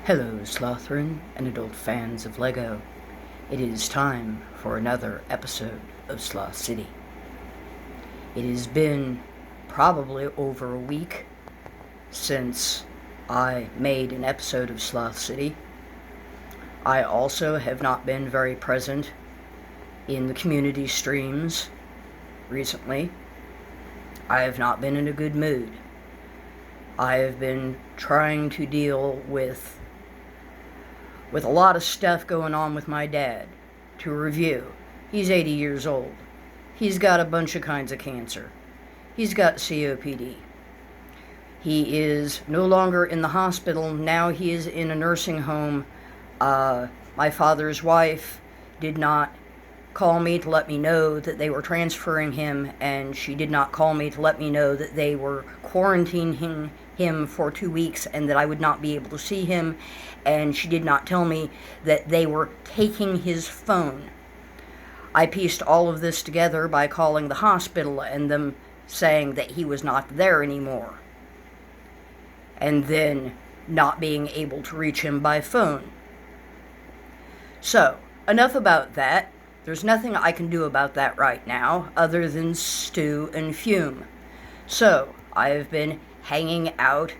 Hello, Slothrin and adult fans of LEGO. It is time for another episode of Sloth City. It has been probably over a week since I made an episode of Sloth City. I also have not been very present in the community streams recently. I have not been in a good mood. I have been trying to deal with a lot of stuff going on with my dad. To review, he's 80 years old. He's got a bunch of kinds of cancer. He's got COPD. He is no longer in the hospital. Now he is in a nursing home. My father's wife did not call me to let me know that they were transferring him, and she did not call me to let me know that they were quarantining him for 2 weeks and that I would not be able to see him, and she did not tell me that they were taking his phone. I pieced all of this together by calling the hospital and them saying that he was not there anymore, and then not being able to reach him by phone. So, enough about that. There's nothing I can do about that right now other than stew and fume. So, I have been hanging out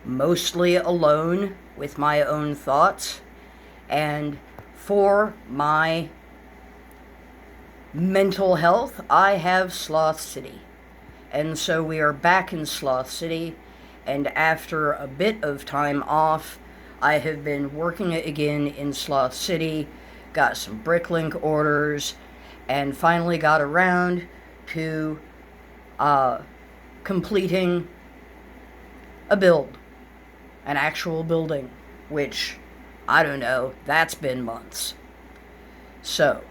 mostly alone with my own thoughts, and for my mental health, I have Sloth City. And so we are back in Sloth City, and after a bit of time off, I have been working again in Sloth City, got some bricklink orders, and finally got around to completing a build, an actual building, which, I don't know, that's been months. So,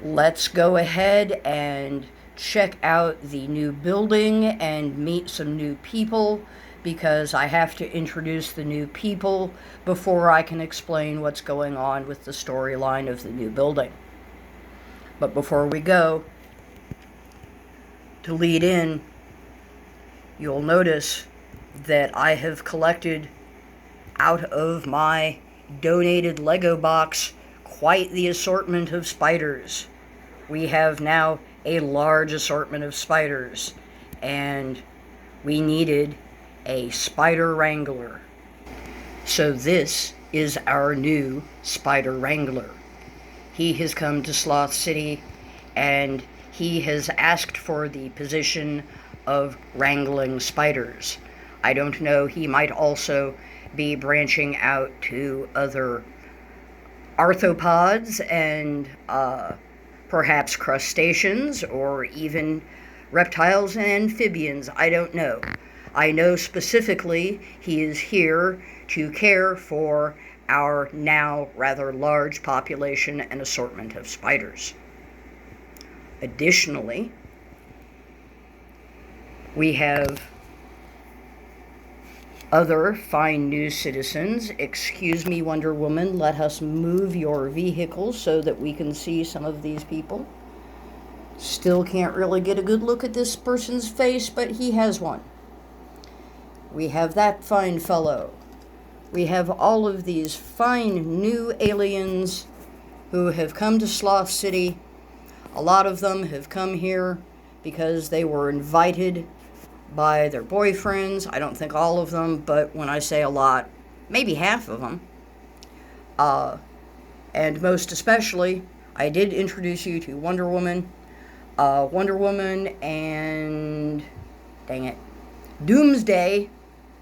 let's go ahead and check out the new building and meet some new people, because I have to introduce the new people before I can explain what's going on with the storyline of the new building. But before we go, to lead in, you'll notice that I have collected out of my donated Lego box quite the assortment of spiders. We have now a large assortment of spiders, and we needed a spider wrangler. So this is our new spider wrangler. He has come to Sloth City, and he has asked for the position of wrangling spiders. I don't know, he might also be branching out to other arthropods and perhaps crustaceans, or even reptiles and amphibians. I don't know. I know specifically he is here to care for our now rather large population and assortment of spiders. Additionally, we have other fine new citizens. Excuse me, Wonder Woman, let us move your vehicle so that we can see some of these people. Still can't really get a good look at this person's face, but he has one. We have that fine fellow. We have all of these fine new aliens who have come to Sloth City. A lot of them have come here because they were invited by their boyfriends. I don't think all of them, but when I say a lot, maybe half of them. And most especially, I did introduce you to Wonder Woman. Wonder Woman and, dang it, Doomsday.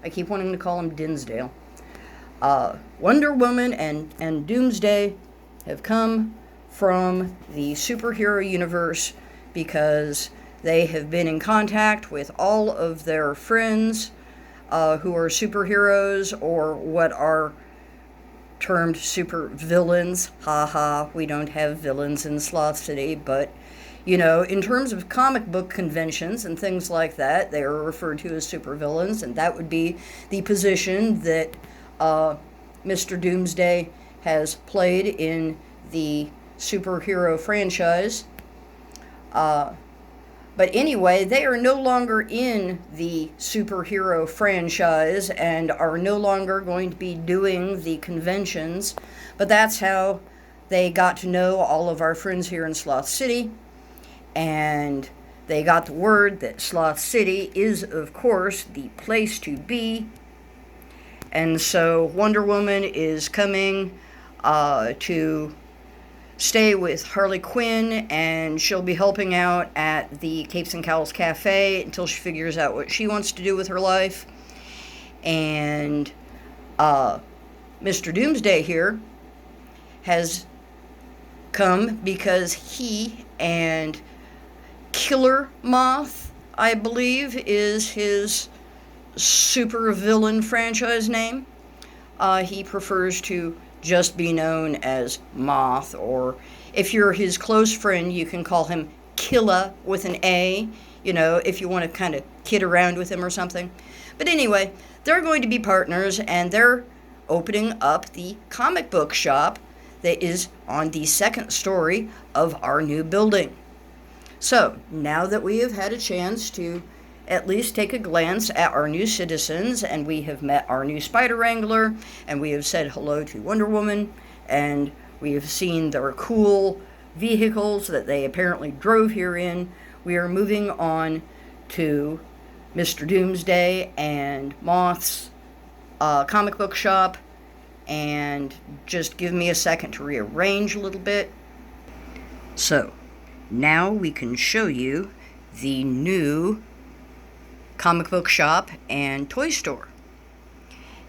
I keep wanting to call him Dinsdale. Wonder Woman and Doomsday have come from the superhero universe because they have been in contact with all of their friends who are superheroes, or what are termed super villains. Haha, we don't have villains in Sloth City, but, you know, in terms of comic book conventions and things like that, they are referred to as supervillains, and that would be the position that Mr. Doomsday has played in the superhero franchise. But anyway, they are no longer in the superhero franchise and are no longer going to be doing the conventions. But that's how they got to know all of our friends here in Sloth City. And they got the word that Sloth City is, of course, the place to be. And so Wonder Woman is coming to stay with Harley Quinn, and she'll be helping out at the Capes and Cowls Cafe until she figures out what she wants to do with her life. And Mr. Doomsday here has come because he and Killa Moth, I believe, is his super villain franchise name. He prefers to just be known as Moth, or if you're his close friend, you can call him Killa with an A, if you want to kind of kid around with him or something. But anyway, they're going to be partners, and they're opening up the comic book shop that is on the second story of our new building. So, now that we have had a chance to at least take a glance at our new citizens, and we have met our new Spider Wrangler, and we have said hello to Wonder Woman, and we have seen their cool vehicles that they apparently drove here in, we are moving on to Mr. Doomsday and Moth's comic book shop. And just give me a second to rearrange a little bit. So, now we can show you the new comic book shop and toy store.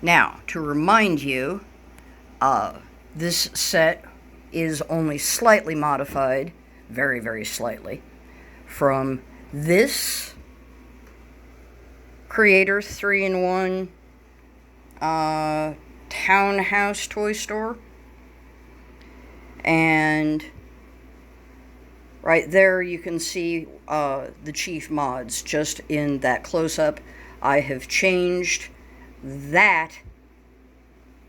Now, to remind you, this set is only slightly modified, very, very slightly, from this Creator 3-in-1 townhouse toy store. And right there you can see the chief mods just in that close-up. I have changed that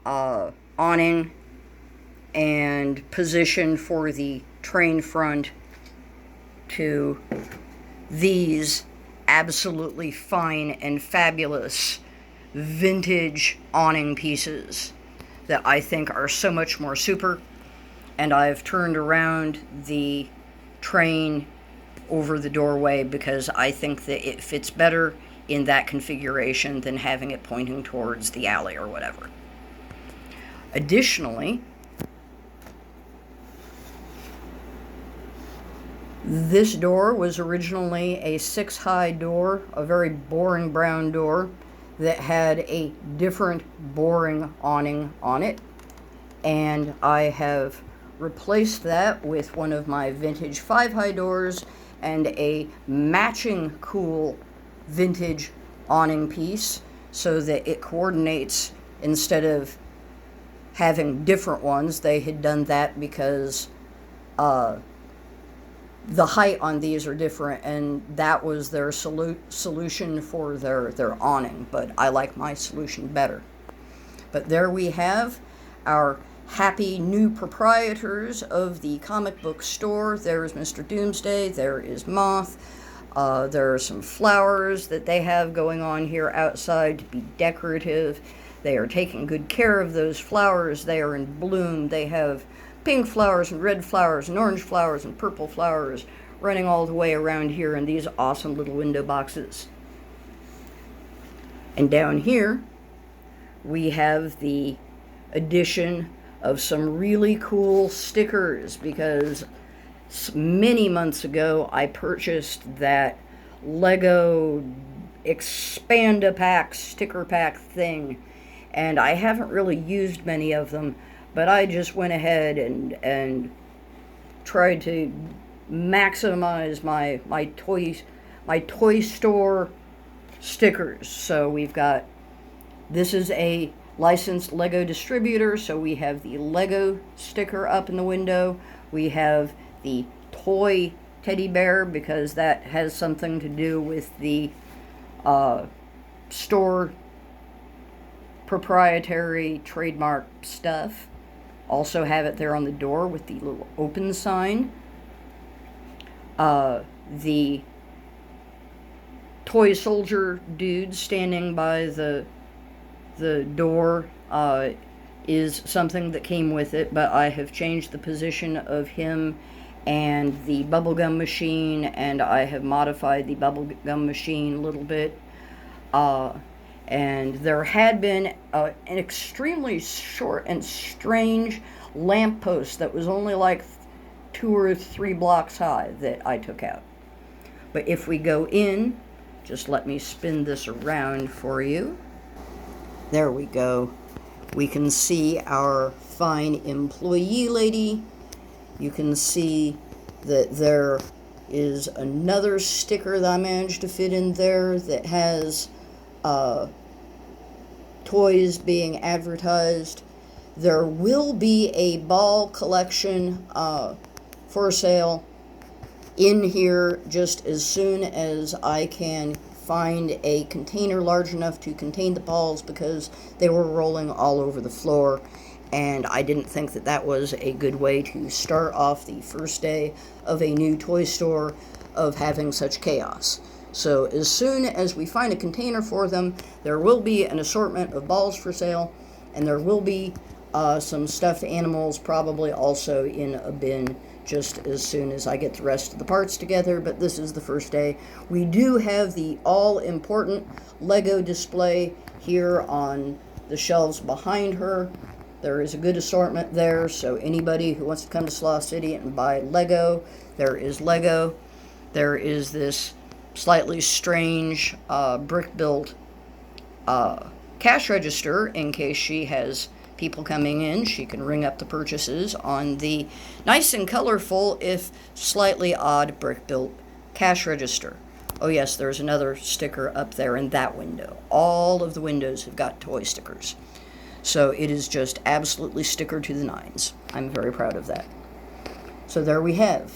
awning and position for the train front to these absolutely fine and fabulous vintage awning pieces that I think are so much more super. And I've turned around the train over the doorway because I think that it fits better in that configuration than having it pointing towards the alley or whatever. Additionally, this door was originally a 6-high door, a very boring brown door that had a different boring awning on it, and I have replaced that with one of my vintage 5-high doors and a matching cool vintage awning piece so that it coordinates instead of having different ones. They had done that because the height on these are different, and that was their solution for their awning, but I like my solution better. But there we have our happy new proprietors of the comic book store. There is Mr. Doomsday, there is Moth, there are some flowers that they have going on here outside to be decorative. They are taking good care of those flowers. They are in bloom. They have pink flowers and red flowers and orange flowers and purple flowers running all the way around here in these awesome little window boxes. And down here we have the addition of some really cool stickers, because many months ago I purchased that Lego Expand-A-Pack sticker pack thing, and I haven't really used many of them, but I just went ahead and tried to maximize my toy store stickers. So we've got, this is a licensed Lego distributor, so we have the Lego sticker up in the window. We have the toy teddy bear, because that has something to do with the store proprietary trademark stuff. Also have it there on the door with the little open sign. The toy soldier dude standing by the door is something that came with it, but I have changed the position of him and the bubblegum machine, and I have modified the bubblegum machine a little bit. And there had been an extremely short and strange lamppost that was only like 2 or 3 blocks high that I took out. But if we go in, just let me spin this around for you. There we go. We can see our fine employee lady. You can see that there is another sticker that I managed to fit in there that has toys being advertised. There will be a ball collection for sale in here just as soon as I can find a container large enough to contain the balls, because they were rolling all over the floor, and I didn't think that that was a good way to start off the first day of a new toy store of having such chaos. So as soon as we find a container for them, there will be an assortment of balls for sale, and there will be some stuffed animals probably also in a bin just as soon as I get the rest of the parts together, but this is the first day. We do have the all-important Lego display here on the shelves behind her. There is a good assortment there, so anybody who wants to come to Sloth City and buy Lego, there is Lego. There is this slightly strange brick-built cash register in case she has people coming in. She can ring up the purchases on the nice and colorful, if slightly odd, brick-built cash register. Oh yes, there's another sticker up there in that window. All of the windows have got toy stickers. So it is just absolutely sticker to the nines. I'm very proud of that. So there we have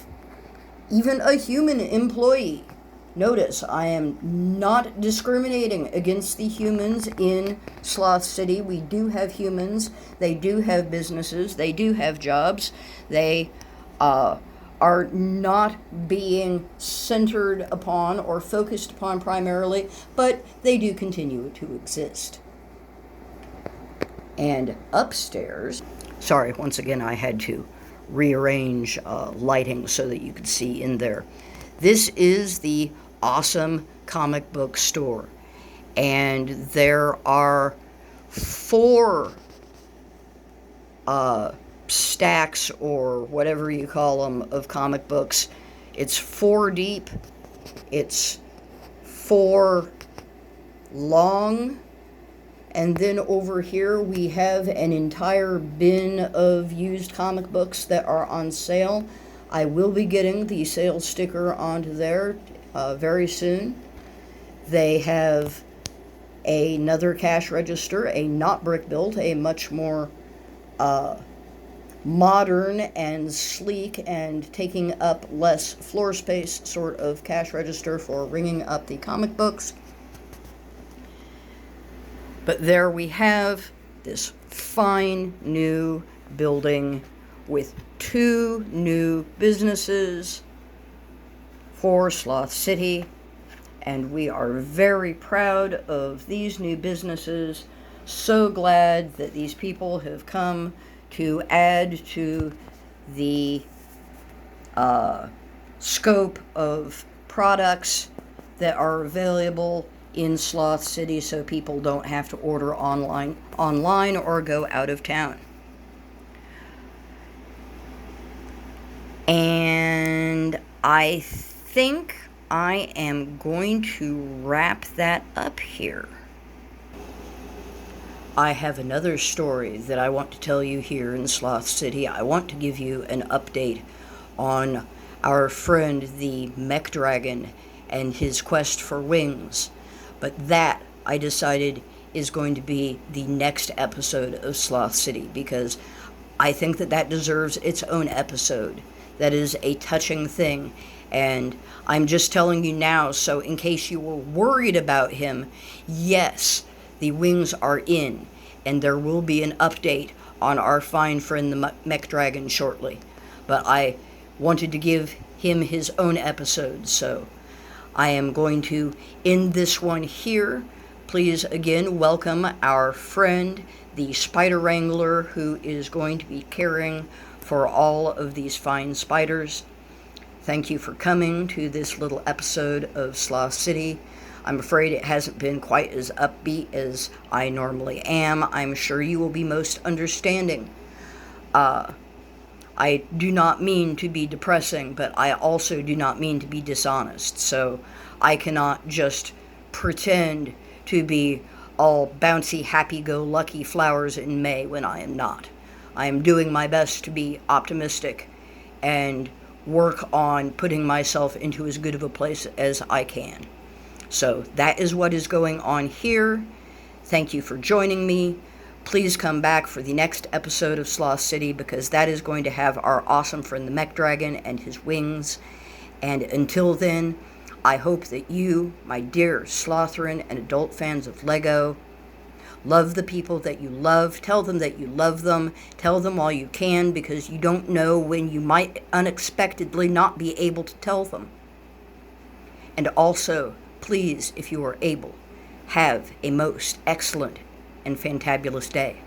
even a human employee. Notice, I am not discriminating against the humans in Sloth City. We do have humans. They do have businesses. They do have jobs. They are not being centered upon or focused upon primarily, but they do continue to exist. And upstairs, sorry, once again I had to rearrange lighting so that you could see in there. This is the awesome comic book store, and there are 4 stacks, or whatever you call them, of comic books. It's 4 deep, it's 4 long, and then over here we have an entire bin of used comic books that are on sale. I will be getting the sales sticker onto there very soon. They have another cash register, a not brick built, a much more modern and sleek and taking up less floor space sort of cash register for ringing up the comic books. But there we have this fine new building with 2 new businesses for Sloth City, and we are very proud of these new businesses. So glad that these people have come to add to the scope of products that are available in Sloth City, so people don't have to order online or go out of town. And I think I am going to wrap that up here. I have another story that I want to tell you here in Sloth City. I want to give you an update on our friend the Mech Dragon and his quest for wings. But that, I decided, is going to be the next episode of Sloth City, because I think that that deserves its own episode. That is a touching thing, and I'm just telling you now, so in case you were worried about him, yes, the wings are in, and there will be an update on our fine friend the Mech Dragon shortly. But I wanted to give him his own episode, so I am going to end this one here. Please again welcome our friend, the Spider Wrangler, who is going to be caring for all of these fine spiders. Thank you for coming to this little episode of Sloth City. I'm afraid it hasn't been quite as upbeat as I normally am. I'm sure you will be most understanding. I do not mean to be depressing, but I also do not mean to be dishonest. So I cannot just pretend to be all bouncy, happy-go-lucky flowers in May when I am not. I am doing my best to be optimistic and work on putting myself into as good of a place as I can. So that is what is going on here. Thank you for joining me. Please come back for the next episode of Sloth City, because that is going to have our awesome friend the Mech Dragon and his wings. And until then, I hope that you, my dear Slotherin and adult fans of Lego, love the people that you love. Tell them that you love them. Tell them while you can, because you don't know when you might unexpectedly not be able to tell them. And also, please, if you are able, have a most excellent and fantabulous day.